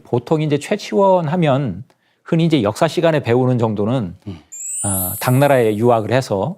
보통 이제 최치원 하면 흔히 이제 역사 시간에 배우는 정도는 당나라에 유학을 해서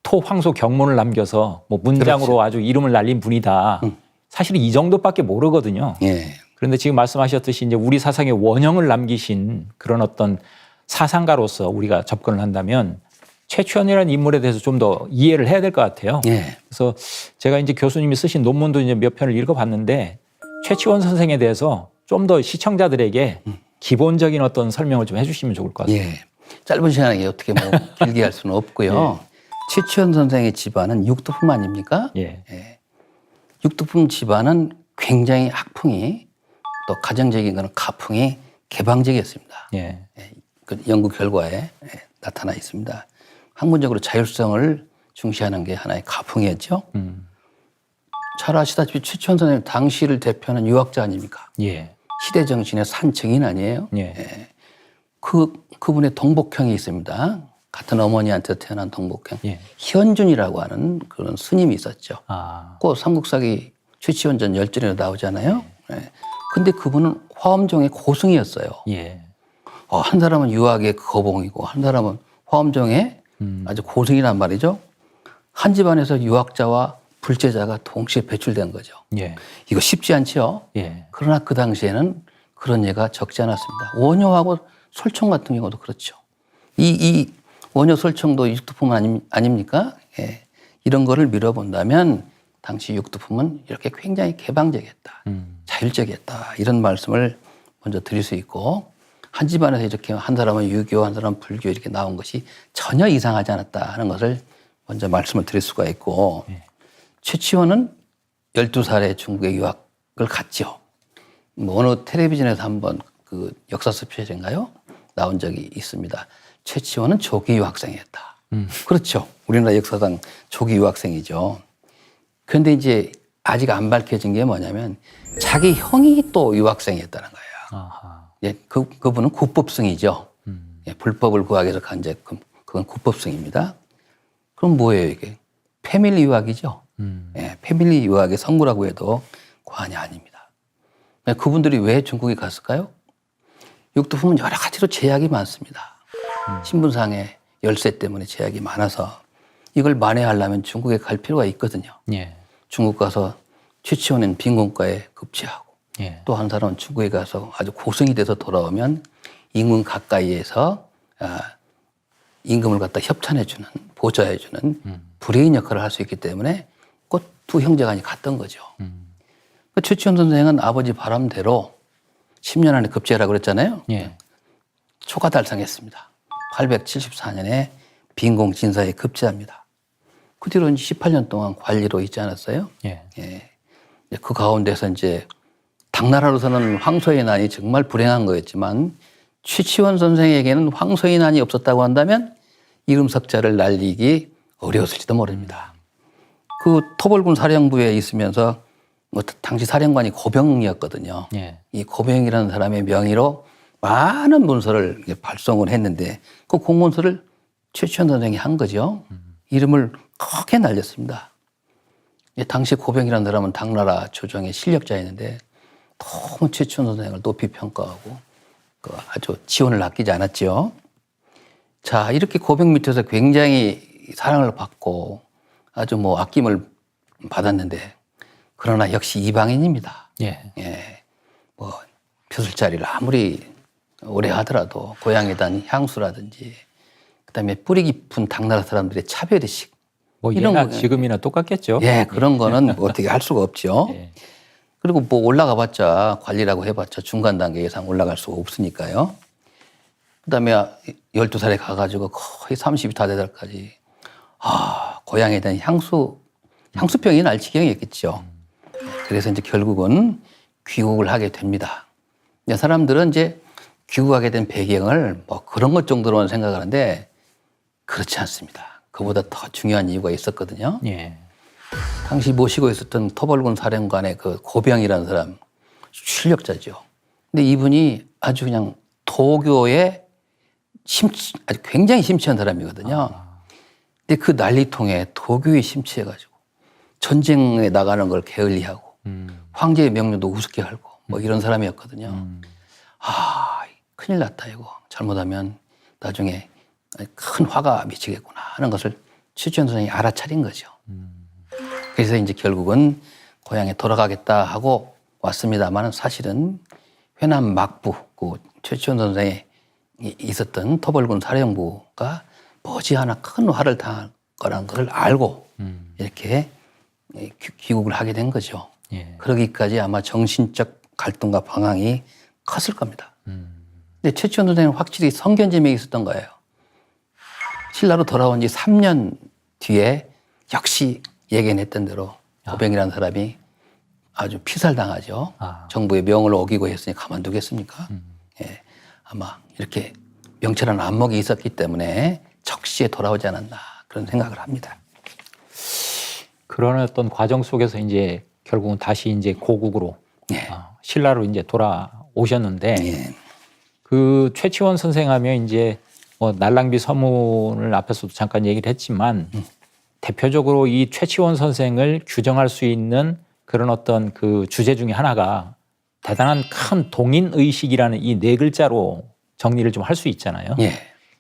토황소 경문을 남겨서 뭐 문장으로 그렇죠. 아주 이름을 날린 분이다. 사실 이 정도밖에 모르거든요. 예. 그런데 지금 말씀하셨듯이 이제 우리 사상의 원형을 남기신 그런 어떤 사상가로서 우리가 접근을 한다면 최치원이라는 인물에 대해서 좀 더 이해를 해야 될 것 같아요. 예. 그래서 제가 이제 교수님이 쓰신 논문도 이제 몇 편을 읽어봤는데 최치원 선생에 대해서 좀 더 시청자들에게 기본적인 어떤 설명을 좀 해주시면 좋을 것 같아요. 예. 짧은 시간에 어떻게 뭐 길게 할 수는 없고요. 최치원 선생의 집안은 육두품 아닙니까? 예. 예. 육두품 집안은 굉장히 학풍이 또 가정적인 거는 가풍이 개방적이었습니다. 예. 예. 그 연구 결과에 나타나 있습니다. 학문적으로 자율성을 중시하는 게 하나의 가풍이었죠. 잘 아시다시피 최치원 선생님 당시를 대표하는 유학자 아닙니까? 예. 시대 정신의 산증인 아니에요? 예. 예. 그분의 동복형이 있습니다. 같은 어머니한테 태어난 동복형. 예. 현준이라고 하는 그런 스님이 있었죠. 아. 그 삼국사기 최치원전 열전에 나오잖아요. 예. 근데 그분은 화엄종의 고승이었어요. 예. 한 사람은 유학의 거봉이고 한 사람은 화엄종의 아주 고승이란 말이죠. 한 집안에서 유학자와 불제자가 동시에 배출된 거죠. 예. 이거 쉽지 않죠. 예. 그러나 그 당시에는 그런 예가 적지 않았습니다. 원효하고 설총 같은 경우도 그렇죠. 이 원효 설총도 육두품 아닙니까? 예. 이런 거를 밀어본다면 당시 육두품은 이렇게 굉장히 개방적이었다. 자율적이었다. 이런 말씀을 먼저 드릴 수 있고 한 집안에서 이렇게 한 사람은 유교, 한 사람은 불교 이렇게 나온 것이 전혀 이상하지 않았다 하는 것을 먼저 말씀을 드릴 수가 있고 최치원은 12살에 중국에 유학을 갔죠. 뭐 어느 텔레비전에서 한번 그 역사 스페셜인가요? 나온 적이 있습니다. 최치원은 조기 유학생이었다. 그렇죠. 우리나라 역사상 조기 유학생이죠. 그런데 이제 아직 안 밝혀진 게 뭐냐면 자기 형이 또 유학생이었다는 거예요. 아하. 예, 그분은 국법승이죠. 예, 불법을 구하기 위해서 간 그건 국법승입니다. 그럼 뭐예요 이게? 패밀리 유학이죠. 예, 패밀리 유학의 선구라고 해도 과언이 아닙니다. 그분들이 왜 중국에 갔을까요? 육두품은 여러 가지로 제약이 많습니다. 신분상의 열세 때문에 제약이 많아서 이걸 만회하려면 중국에 갈 필요가 있거든요. 예. 중국 가서 최치원은 빈곤과에 급제하고 예. 또 한 사람은 중국에 가서 아주 고성이 돼서 돌아오면 인근 가까이에서 임금을 갖다 협찬해주는, 보좌해주는 불의인 역할을 할 수 있기 때문에 그 두 형제간이 갔던 거죠. 최치원 선생은 아버지 바람대로 10년 안에 급제하라고 그랬잖아요. 예. 초과 달성했습니다. 874년에 빈공 진사에 급제합니다. 그 뒤로 18년 동안 관리로 있지 않았어요? 예. 예. 그 가운데서 이제 당나라로서는 황소의 난이 정말 불행한 거였지만 최치원 선생에게는 황소의 난이 없었다고 한다면 이름 석자를 날리기 어려웠을지도 모릅니다. 그 토벌군 사령부에 있으면서 뭐 당시 사령관이 고병이었거든요. 예. 이 고병이라는 사람의 명의로 많은 문서를 발송을 했는데 그 공문서를 최치원 선생이 한 거죠. 이름을 크게 날렸습니다. 당시 고병이라는 사람은 당나라 조정의 실력자였는데 너무 최치원 선생을 높이 평가하고 아주 지원을 아끼지 않았죠. 자, 이렇게 고병 밑에서 굉장히 사랑을 받고 아주 뭐 아낌을 받았는데 그러나 역시 이방인입니다. 예. 예. 뭐 벼슬자리를 아무리 오래 하더라도 고향에 대한 향수라든지 그다음에 뿌리 깊은 당나라 사람들의 차별의식 뭐 이런 예나 거 지금이나 똑같겠죠. 예, 그런 거는 뭐 어떻게 할 수가 없죠. 예. 그리고 뭐 올라가 봤자 관리라고 해봤자 중간 단계 이상 올라갈 수가 없으니까요. 그다음에 12살에 가가지고 거의 30이 다 되달까지 고향에 대한 향수병이 날 지경이었겠죠. 그래서 이제 결국은 귀국을 하게 됩니다. 사람들은 이제 귀국하게 된 배경을 뭐 그런 것 정도로만 생각하는데 그렇지 않습니다. 그보다 더 중요한 이유가 있었거든요. 예. 당시 모시고 있었던 토벌군 사령관의 그 고병이라는 사람 실력자죠. 근데 이분이 아주 그냥 도교에 아주 굉장히 심취한 사람이거든요. 근데 그 난리통에 도교에 심취해가지고 전쟁에 나가는 걸 게을리하고 황제의 명령도 우습게 하고 뭐 이런 사람이었거든요. 큰일 났다 이거. 잘못하면 나중에 큰 화가 미치겠구나 하는 것을 최치원 선생이 알아차린 거죠. 그래서 이제 결국은 고향에 돌아가겠다 하고 왔습니다만 사실은 회남 막부 그 최치원 선생이 있었던 토벌군 사령부가 머지않아 큰 화를 당할 거라는 것을 알고 이렇게 귀국을 하게 된 거죠. 예. 그러기까지 아마 정신적 갈등과 방황이 컸을 겁니다. 근데 최치원 선생은 확실히 성견지명이 있었던 거예요. 신라로 돌아온 지 3년 뒤에 역시 예견했던 대로 고병이라는 사람이 아주 피살당하죠. 정부의 명을 어기고 했으니 가만두겠습니까? 예, 아마 이렇게 명철한 안목이 있었기 때문에 적시에 돌아오지 않았나 그런 생각을 합니다. 그런 어떤 과정 속에서 이제 결국은 다시 이제 고국으로 예. 신라로 이제 돌아오셨는데 예. 그 최치원 선생하면 이제 뭐 날랑비 서문을 앞에서도 잠깐 얘기를 했지만 대표적으로 이 최치원 선생을 규정할 수 있는 그런 어떤 그 주제 중에 하나가 대단한 큰 동인 의식이라는 이 네 글자로 정리를 좀 할 수 있잖아요. 예.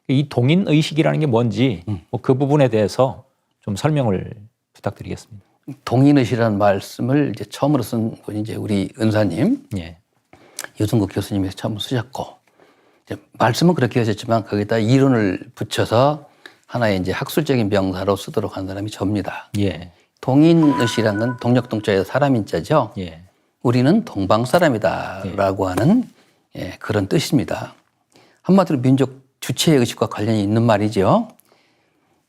이 동인 의식이라는 게 뭔지 뭐 그 부분에 대해서 좀 설명을 부탁드리겠습니다. 동인의식이라는 말씀을 이제 처음으로 쓴 분이 이제 우리 은사님 예. 유승국 교수님이 처음 쓰셨고 이제 말씀은 그렇게 하셨지만 거기다 이론을 붙여서 하나의 이제 학술적인 명사로 쓰도록 한 사람이 접니다. 예. 동인의식이라는 건 동력동자에서 사람인자죠. 예. 우리는 동방 사람이다라고 하는 그런 뜻입니다. 한마디로 민족 주체의 의식과 관련이 있는 말이죠.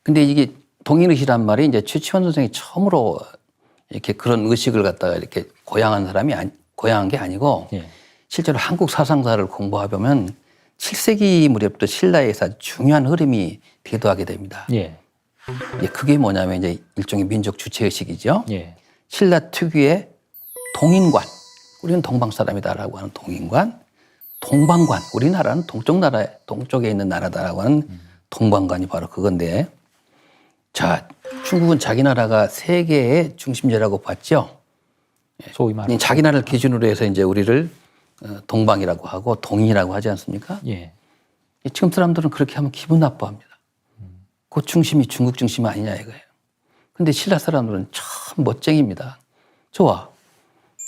근데 이게 동인의식이란 말이 이제 최치원 선생이 처음으로 이렇게 그런 의식을 갖다가 이렇게 고양한 사람이 고양한 게 아니고 예. 실제로 한국 사상사를 공부해보면 7세기 무렵부터 신라에서 아주 중요한 흐름이 대두하게 됩니다. 예. 그게 뭐냐면 이제 일종의 민족 주체의식이죠. 예. 신라 특유의 동인관, 우리는 동방 사람이다라고 하는 동인관, 동방관, 우리나라는 동쪽에 있는 나라다라고 하는 동방관이 바로 그건데, 자, 중국은 자기 나라가 세계의 중심지라고 봤죠. 소위 말해. 자기 나라를 기준으로 해서 이제 우리를 동방이라고 하고 동인이라고 하지 않습니까? 예. 지금 사람들은 그렇게 하면 기분 나빠합니다. 그 중심이 중국 중심이 아니냐 이거예요. 근데 신라 사람들은 참 멋쟁이입니다. 좋아.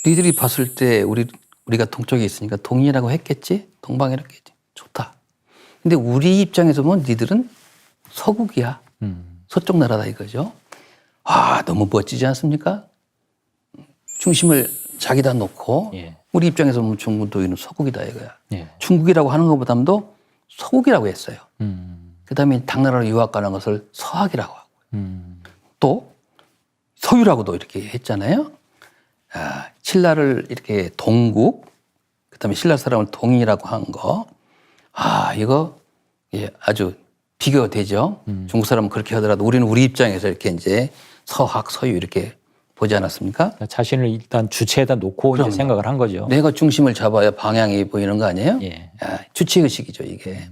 니들이 봤을 때 우리가 동쪽에 있으니까 동인이라고 했겠지? 동방이라고 했겠지? 좋다. 근데 우리 입장에서 보면 니들은 서국이야. 서쪽 나라다 이거죠. 너무 멋지지 않습니까? 중심을 자기다 놓고 예. 우리 입장에서 보면 중국도는 서국이다 이거야. 예. 중국이라고 하는 것보다도 서국이라고 했어요. 음. 그다음에 당나라로 유학 가는 것을 서학이라고 하고 또 서유라고도 이렇게 했잖아요. 신라를 이렇게 동국, 그다음에 신라 사람을 동인이라고 한 거, 이거 아주 비교되죠. 중국 사람은 그렇게 하더라도 우리는 우리 입장에서 이렇게 이제 서학, 서유 이렇게 보지 않았습니까? 자신을 일단 주체에다 놓고 이제 생각을 한 거죠. 내가 중심을 잡아야 방향이 보이는 거 아니에요? 예. 주체의식이죠, 이게.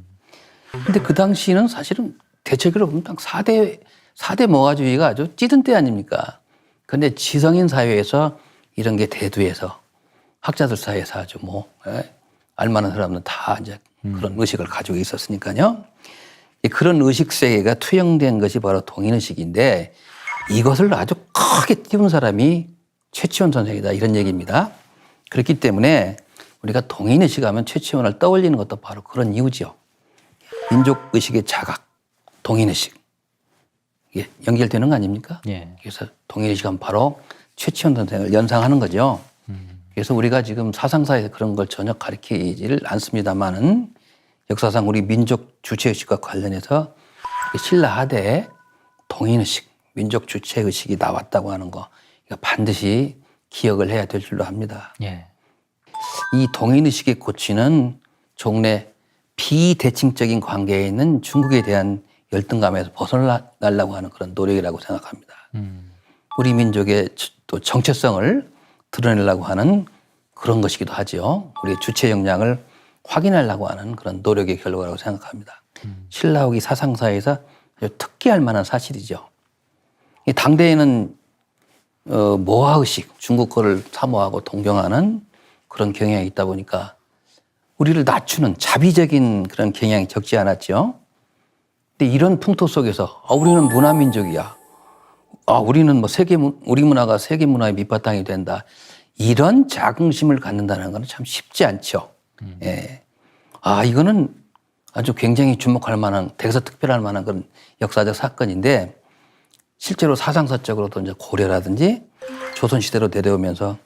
근데 그 당시는 사실은 대체적으로 보면 딱 4대 모아주의가 아주 찌든 때 아닙니까? 근데 지성인 사회에서 이런 게 대두해서 학자들 사이에서 아주 알만한 사람은 다 이제 그런 의식을 가지고 있었으니까요. 그런 의식 세계가 투영된 것이 바로 동인의식인데 이것을 아주 크게 띄운 사람이 최치원 선생이다 이런 얘기입니다. 그렇기 때문에 우리가 동인의식 하면 최치원을 떠올리는 것도 바로 그런 이유죠. 민족의식의 자각, 동인의식. 이게 연결되는 거 아닙니까? 예. 그래서 동인의식은 바로 최치원 선생을 연상하는 거죠. 그래서 우리가 지금 사상사에서 그런 걸 전혀 가리키지를 않습니다만은 역사상 우리 민족 주체의식과 관련해서 신라 하대에 동인의식, 민족 주체의식이 나왔다고 하는 거 이거 반드시 기억을 해야 될 줄로 압니다. 예. 이 동인의식의 고취는 종래 비대칭적인 관계에 있는 중국에 대한 열등감에서 벗어나려고 하는 그런 노력이라고 생각합니다. 우리 민족의 또 정체성을 드러내려고 하는 그런 것이기도 하죠. 우리의 주체 역량을 확인하려고 하는 그런 노력의 결과라고 생각합니다. 신라후기 사상사에서 아주 특기할 만한 사실이죠. 이 당대에는 모하의식, 중국 거를 사모하고 동경하는 그런 경향이 있다 보니까 우리를 낮추는 자비적인 그런 경향이 적지 않았죠. 근데 이런 풍토 속에서 우리는 문화민족이야. 우리는 뭐 우리 문화가 세계 문화의 밑바탕이 된다. 이런 자긍심을 갖는다는 건 참 쉽지 않죠. 예. 이거는 아주 굉장히 주목할 만한, 대서특별할 만한 그런 역사적 사건인데 실제로 사상사적으로도 이제 고려라든지 조선시대로 내려오면서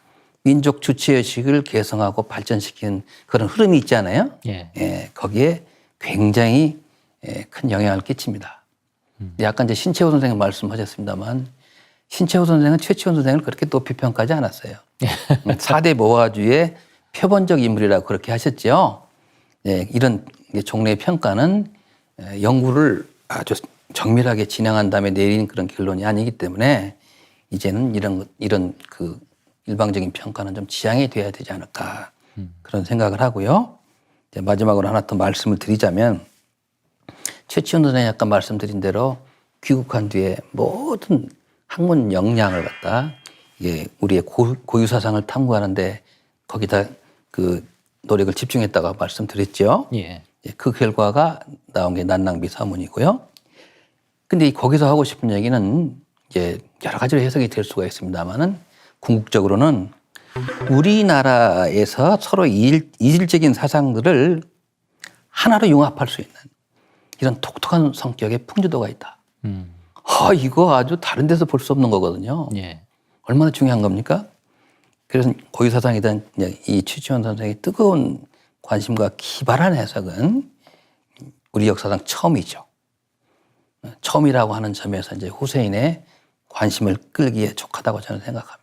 민족 주체의식을 개성하고 발전시키는 그런 흐름이 있잖아요. 예. 거기에 굉장히 큰 영향을 끼칩니다. 아까 이제 신채호 선생님 말씀하셨습니다만 신채호 선생은 최치원 선생을 그렇게 높이 평가하지 않았어요. 4대 모화주의 표본적 인물이라고 그렇게 하셨죠. 이런 종래의 평가는 연구를 아주 정밀하게 진행한 다음에 내린 그런 결론이 아니기 때문에 이제는 이런 그 일방적인 평가는 좀 지양이 돼야 되지 않을까 그런 생각을 하고요. 이제 마지막으로 하나 더 말씀을 드리자면 최치원 선생이 아까 말씀드린 대로 귀국한 뒤에 모든 학문 역량을 갖다 우리의 고유 사상을 탐구하는데 거기다 그 노력을 집중했다고 말씀드렸죠. 예. 그 결과가 나온 게 난낭비 서문이고요. 근데 거기서 하고 싶은 얘기는 이제 여러 가지로 해석이 될 수가 있습니다만은 궁극적으로는 우리나라에서 서로 이질적인 사상들을 하나로 융합할 수 있는 이런 독특한 성격의 풍조도가 있다. 이거 아주 다른 데서 볼 수 없는 거거든요. 예. 얼마나 중요한 겁니까? 그래서 고유사상이던 이 최치원 선생의 뜨거운 관심과 기발한 해석은 우리 역사상 처음이죠. 처음이라고 하는 점에서 이제 후세인의 관심을 끌기에 족하다고 저는 생각합니다.